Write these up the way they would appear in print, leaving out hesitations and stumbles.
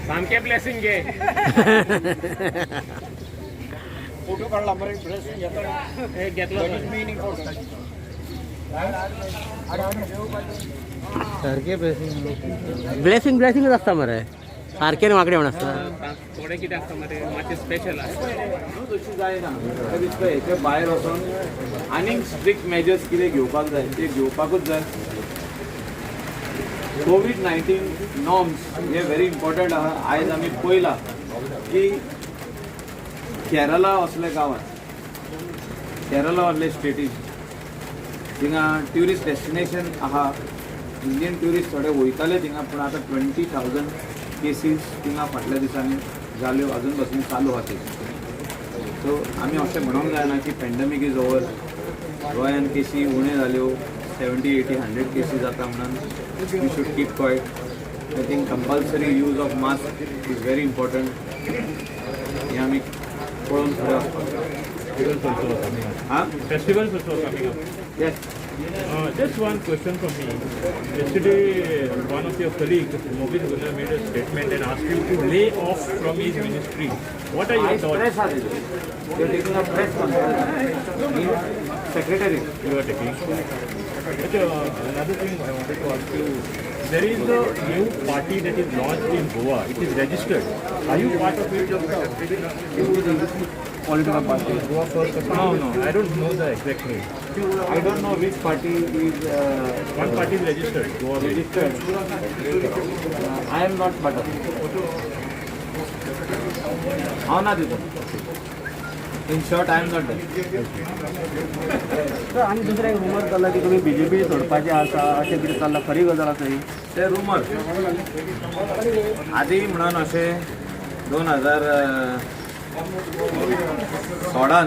सामके ब्लेसिंग घे. फोटो काढला बरं ब्लेसिंग घेतला सारखे ब्लेसिंग ब्लेसिंगच असता मरे सारखे वाकडे म्हण असता थोडे किती असतं मध्ये माझे स्पेशल आहे तशी जायना हेचे भायर वचून आनीक स्ट्रिक्ट मेजर्स कितें घेवपाक जाय ते घेवपाकूच जाय. कोविड-19 नॉर्म्स हे व्हेरी इम्पॉर्टंट आहा. आयज आमी पळयला की केरला असल्या गांवांत केरला असले स्टेटीन थिंगा ट्युरिस्ट डेस्टिनेशन आहा. इंडियन ट्युरिस्ट थोडे वयताले थिंगा पूण आतां 20,000 केसीस थिंगा फाटल्या दिसांनी जाल्यो अजून पासून चालू आहा ते. सो आमी अशें म्हणूंक जायना की पेंडेमीक इज ओवर. गोंयान केसी उणे जाल्यो 70, 80, 100 केसी जाता म्हणून we should keep quiet. I think compulsory use of mask is very important. हे आमी पळोवन फुडें वचपाक जाय. Festivals also coming up. Yes. Just one question from me. Yesterday, one of your colleagues, Mohit Gullar, made a statement and asked you to lay off from his ministry. What are your thoughts? Press are there. You're taking a press conference in secretary. You are taking. But another thing I wanted to ask you, there is a new party that is launched in Goa. It is registered. Are you part of it? Political party. Goa first. No, I don't know the exact name. I don't know which party is One party is registered. Goa registered. I am not part of it. How not it? In short, I am not there. आणि दुसरा एक rumour चालला की तुम्ही BJP सोडपाचे आसा अशें कितें चालला खरी गजाल आसा ही ते रुमर आधी म्हणून अशें 2016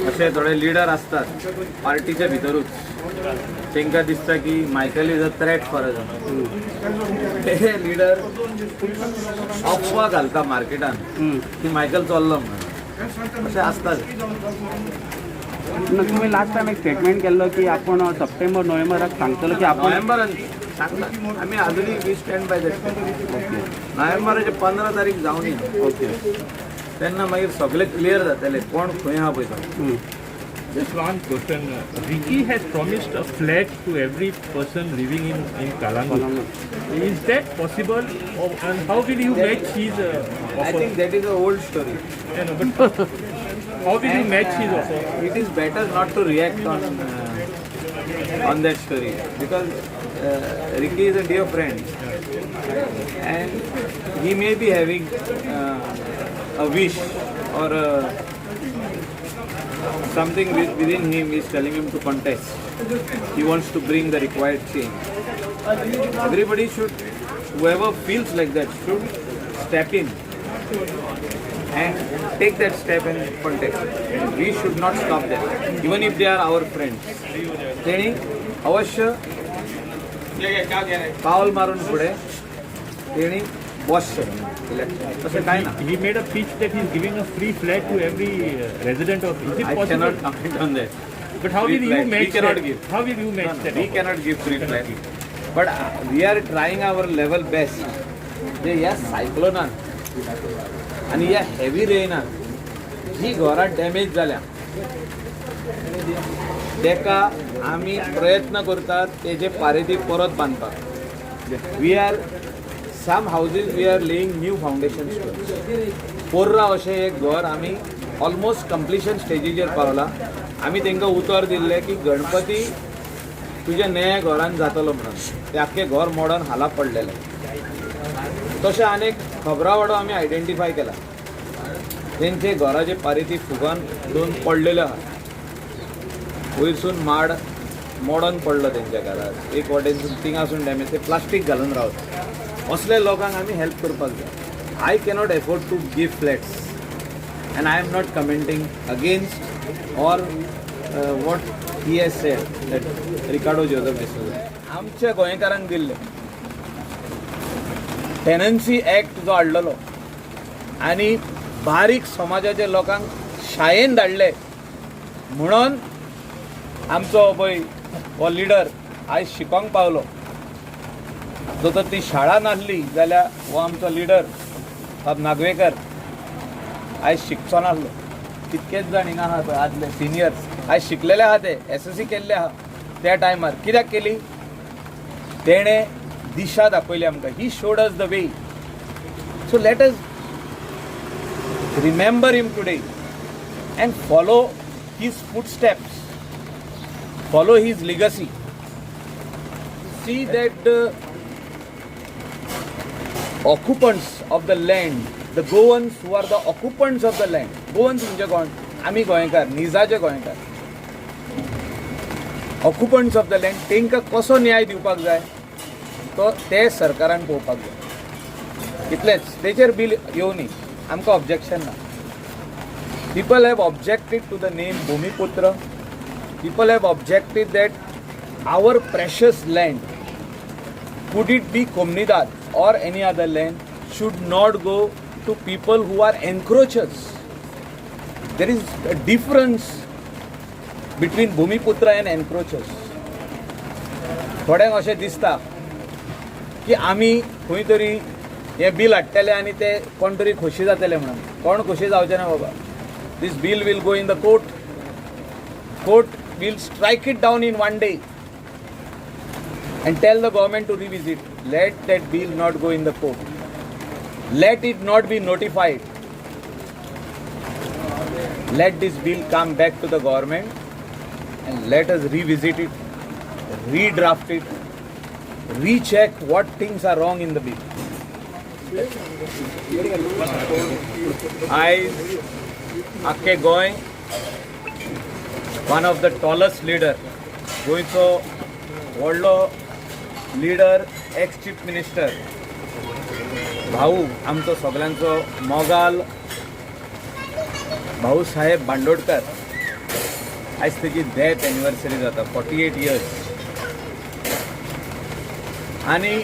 असे थोडे लिडर असतात पार्टीच्या भितरूच तांकां दिसता की Michael is a threat for ते लिडर अफवा घालता मार्केटान की मायकल चल्लो म्हणून अशें आसतात. तुम्ही लास्ट टाइम एक स्टेटमेंट केल्लो की आपण सप्टेंबर नोव्हेंबराक सांगतलो की आपण नोव्हेंबरान सांगता आमी आजुनी वी स्टँड बाय दॅट. नोव्हेंबराचे 15 तारीख जावन येयली. ओके तेन्ना मागीर सगळें क्लियर जातलें कोण खंय आहा पळय तो. Just one question. Ricky has promised a flat to every person living in Kalangu. Is that possible? And how will you match his I offer? think that is a old story. Yeah, no, but how will you match his offer? It is better not to react on that story because Ricky is a dear friend and he may be having a wish or something within him is telling him to contest. He wants to bring the required change. Everybody should, whoever feels like that should step in and take that step and contest. We should not stop them, even if they are our friends. त्यांनी अवश्य पावल मारून पुढे त्यांनी बसचें तशें कांय ना. He made a pitch that he is giving a free flat to every resident of. Is it I possible? cannot comment on that. But how Free will you flat. match We cannot that? give. How will you match that? We cannot give free flat. But we are trying our level best. जे ह्या सायक्लोनान आनी ह्या heavy रेनान जी घरां damage जाल्या तेका आमी प्रयत्न करतात तेजे पारेदी परत बांदपाक. We are some houses we are laying new foundation stones. पोर्रा अशें एक घर आमी ऑलमोस्ट कंप्लिशन स्टेजीचेर पावला. आमी तांकां उतर दिल्लें की गणपती तुज्या नया घरान जातलो म्हणून. ते आख्खें घर मोडून हाला पडलेलें. तशें आनीक खबरावाडो आमी आयडेंटिफाय केला तेंचे घराचे पारेती फुगोन 2 पडलेले आहा. वयरसून माड मोडून पडलो तेंच्या घरात. एक वाटेनसून थिंगासून डॅमेज ते प्लास्टीक घालून रावता. असले लोकांक आमी हेल्प करपाक जाय. I cannot afford to give flats and I am not commenting against or what he has said that Ricardo Joseph D'Souza आमच्या गोंयकारांक दिल्ले टेनन्सी एक्ट जो हाडलेलो आनी बारीक समाजाच्या लोकांक शाळेन धाडले म्हणून आमचो पळय हो लिडर आयज शिकोंक पावलो. जो तर ती शाळा नासली जाल्यार हो आमचो लिडर साब नागवेकर आयज शिकचो नासलो. कितकेच जाण हिंगा आहा पळय आदले सिनियर्स आयज शिकलेले आहा ते SSC केल्ले आहा त्या टायमार. कित्याक केली? तेणे दिशा दाखयली आमकां. He showed us the way. So let us remember him today and follow his footsteps, follow his legacy. See that the occupants of the land, the Goans who are the occupants of the land. Goans म्हणजे कोण? आमी गोंयकार, निजाचे गोंयकार. Occupants of the land, तांकां कसो न्याय दिवपाक जाय तो ते सरकारान पळोवपाक जाय. इतलेंच. तेचेर बील येवनी. आमकां ऑब्जेक्शन ना. People have objected to the name Bhumiputra. People have objected that our precious land, could it be Komnidad or any other land, should not go to people who are encroachers. There is a difference between Bhumiputra and encroachers. थोड्यांक अशें दिसता की आमी खंय तरी हें bill हाडटले आनी ते कोण तरी खोशी जातले म्हणून. कोण खोशी जावचे ना बाबा. This bill will go in the court. Court will strike it down in one day and tell the government to revisit. Let that bill not go in the court. Let it not be notified. Let this bill come back to the government and let us revisit it, redraft it, recheck what things are wrong in the bill. Akke Goy, one of the tallest leader, गोयचो व्हडलो leader, ex chief minister, भाऊ आमचो सगळ्यांचो मोगाल भाऊ साहेब बांदोडकर. आयज तेजी death anniversary जाता, 48 years. आनी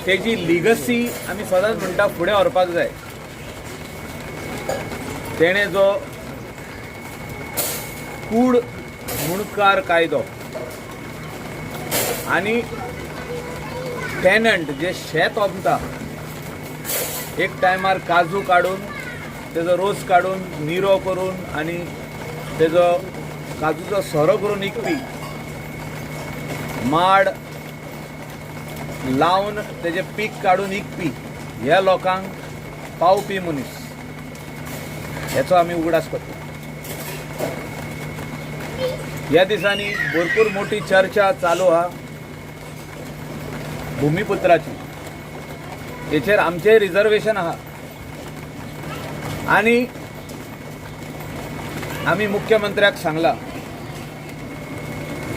तेजी लिगसी आमी सदांच म्हणटा फुडें व्हरपाक जाय. तेणे जो कूड मुणकार कायदो आनी टॅनंट जे शेत ओंपता, एक टायमार काजू काडून तेजो रोस काडून निरो करून आनी तेजो काजूचो सोरो करून विकपी, माड लावन तेजे पीक काडून विकपी ह्या लोकांक पावपी मनीस, हेचो आमी उगडास करता. ह्या दिसांनी भरपूर मोठी चर्चा चालू आहा भूमिपुत्राची. हेचेर आमचें रिजर्वेशन आहा आनी आमी मुख्यमंत्र्याक सांगला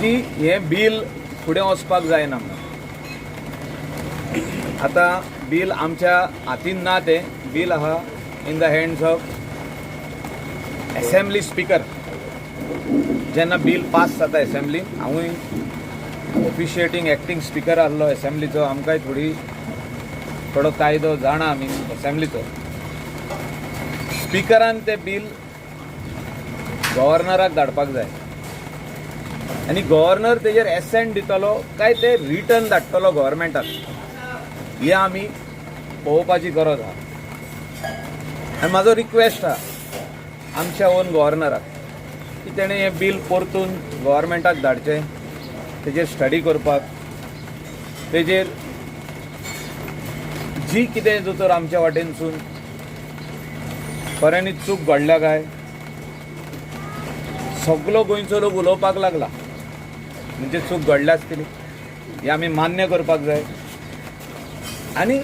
की हें बील फुडें वचपाक जायना म्हणून. आतां बील आमच्या हातीन ना, तें बील आहा in the hands of assembly speaker. जेन्ना बील पास जाता असेंब्लीन, हांवूय ऑफिशिएटींग एक्टींग स्पीकर आसलो असेंब्लीचो, आमकांय थोडो कायदो जाणा आमी असेंब्लीचो. स्पीकरान तें बील गव्हर्नराक धाडपाक जाय आनी गव्हर्नर तेजेर एसेंट दितलो काय ते रिटर्न धाडटलो गव्हर्मेंटाक, हें आमी पळोवपाची गरज आहा. आनी म्हाजो रिक्वेस्ट आहा आमच्या ओन गव्हर्नराक की तेणें हें बील परतून गव्हर्मेंटाक धाडचें, तेजेर स्टडी करपाक, तेजेर जी कितें जर तर आमच्या वाटेनसून खऱ्यांनी चूक घडल्या काय, सगलो गोंयचो लोक उलोवपाक लागला म्हणजे चूक घडल्या आसतली, ही आमी मान्य करपाक जाय आनी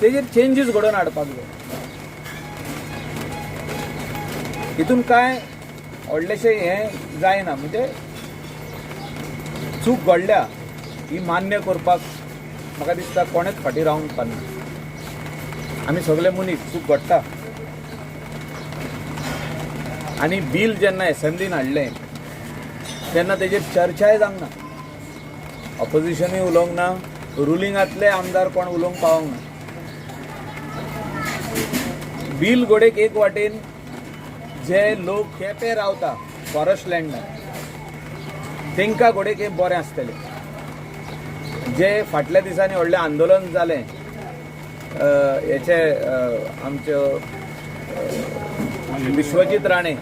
तेजेर चेंजीस घडोवन हाडपाक जाय. हितून काय व्हडलेशें हें जायना, म्हणजे चूक घडल्या ही मान्य करपाक म्हाका दिसता कोणेच फाटीं रावंक उपकारना. आमी सगळे मनीस चूक घडटा. आनी बील जेन्ना एसेंब्लीन हाडलें तेन्ना तेजेर चर्चाय जावंक ना, ऑपोजिशनूय उलोवंक ना, रुलिंगांतले आमदार कोण उलोवंक पावोंक ना. बील घोडेक एक वाटेन जे लोक केपें रावता फॉरेस्ट लँडान तांकां घोडे हें बरें आसतलें. जे फाटल्या दिसांनी व्हडलें आंदोलन जालें हेचे आमच्यो विश्वजीत राणे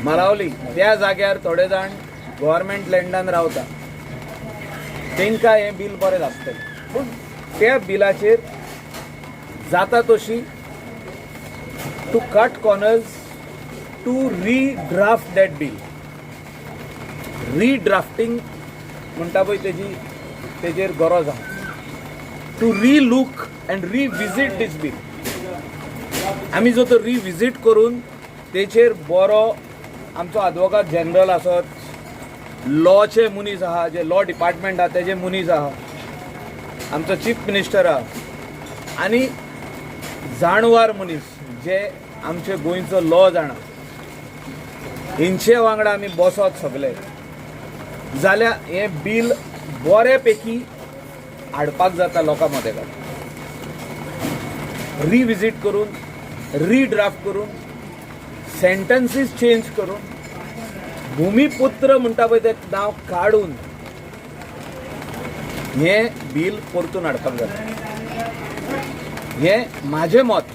मारावली त्या जाग्यार थोडे जाण गव्हर्मेंट लँडान रावता, तांकां हें बील बरें लागतलें. पूण त्या बिलाचेर जाता तशी to cut corners, to redraft that bill. Redrafting म्हणटा पळय तेजेर गरज आहा. To relook and revisit this bill. आमी जो तो रिविजीट करून तेचेर बरो आमचो एडवोकेट जनरल आसत, लॉचे मनीस आहा, जे लॉ डिपार्टमेंट आहा तेजे मनीस आहा, आमचो चीफ मिनिस्टर आहा आनी जाणवार मनीस जे आमचे गोंयचो लॉ जाणा, हेंचे वांगडा आमी बसत सगळे जाल्यार हें बील बरे पैकी हाडपाक जाता लोकां मदें. रिविजीट करून, रीड्राफ्ट करून, सेंटन्सीस चेंज करून, भूमिपुत्र म्हणटा पळय तें नांव काडून हें बील परतून हाडपाक जाता. हें म्हाजें मत.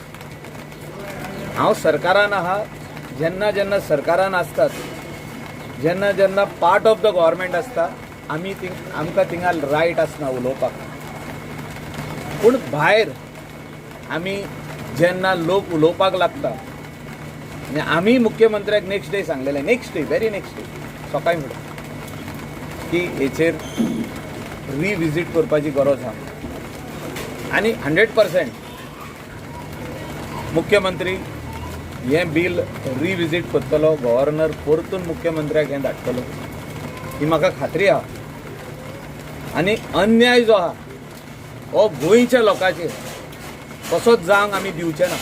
हांव सरकारान आहा, जेन्ना जेन्ना सरकारान आसतात, जेन्ना जेन्ना पार्ट ऑफ द गव्हर्मेंट आसता, आमकां थिंगा रायट आसना उलोवपाक. पूण भायर आमी जेन्ना लोक उलोवपाक लागता, आनी आमी मुख्यमंत्र्याक नेक्स्ट डे सांगलेलें, next day very next day सकाळीं फुडें की हेचेर रिविजीट करपाची गरज आहा. आनी 100% मुख्यमंत्री हें बील रिविजीट करतलो, गव्हर्नर परतून मुख्यमंत्र्याक हें धाडटलो ही म्हाका खात्री आहा. आनी अन्याय जो आहा हो गोंयच्या लोकांचेर तसोच जावंक आमी दिवचे ना.